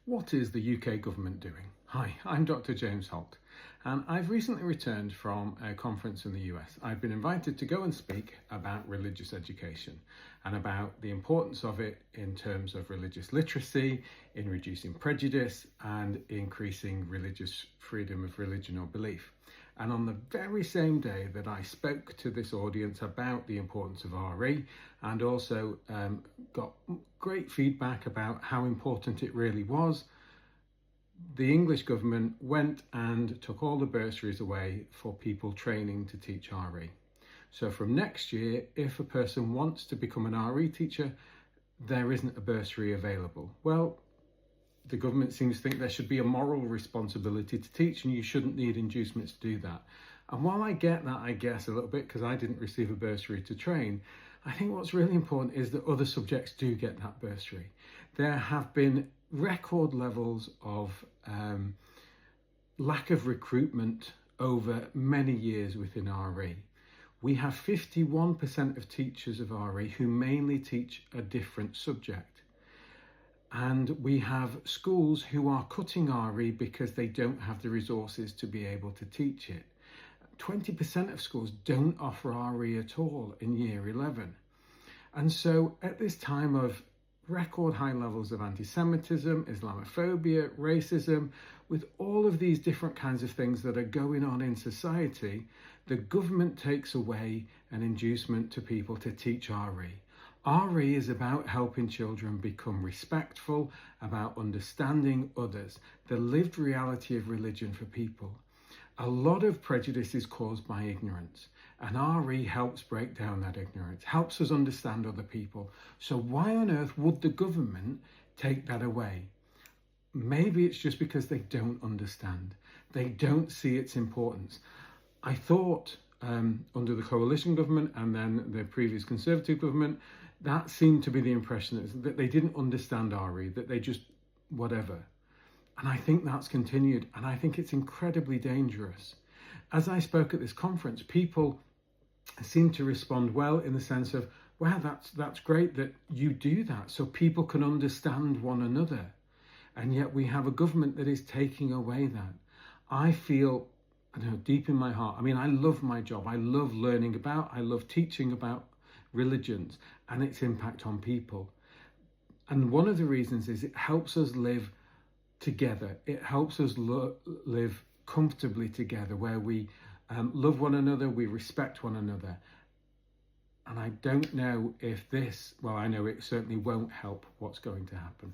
What is the UK government doing? Hi, I'm Dr. James Holt, and I've recently returned from a conference in the US. I've been invited to go and speak about religious education and about the importance of it in terms of religious literacy, in reducing prejudice and increasing religious freedom of religion or belief. And on the very same day that I spoke to this audience about the importance of RE and also got great feedback about how important it really was, the English government went and took all the bursaries away for people training to teach RE. So from next year, if a person wants to become an RE teacher, there isn't a bursary available. Well, the government seems to think there should be a moral responsibility to teach and you shouldn't need inducements to do that. And while I get that, I guess, a little bit, because I didn't receive a bursary to train, I think what's really important is that other subjects do get that bursary. There have been record levels of lack of recruitment over many years within RE. We have 51% of teachers of RE who mainly teach a different subject. And we have schools who are cutting RE because they don't have the resources to be able to teach it. 20% of schools don't offer RE at all in year 11. And so at this time of record high levels of anti-Semitism, Islamophobia, racism, with all of these different kinds of things that are going on in society, the government takes away an inducement to people to teach RE. RE is about helping children become respectful, about understanding others, the lived reality of religion for people. A lot of prejudice is caused by ignorance, and RE helps break down that ignorance, helps us understand other people. So why on earth would the government take that away? Maybe it's just because they don't understand. They don't see its importance. I thought under the coalition government and then the previous Conservative government, that seemed to be the impression, that they didn't understand RE, that they just whatever. And I think that's continued, and I think it's incredibly dangerous. As I spoke at this conference, people seem to respond well in the sense of, wow, that's great that you do that so people can understand one another. And yet we have a government that is taking away that. I feel, I don't know, deep in my heart, I mean, I love my job. I love learning about, I love teaching about religions and its impact on people. And one of the reasons is it helps us live together. It helps us live comfortably together, where we love one another, we respect one another. And I don't know if this, well, I know it certainly won't help what's going to happen.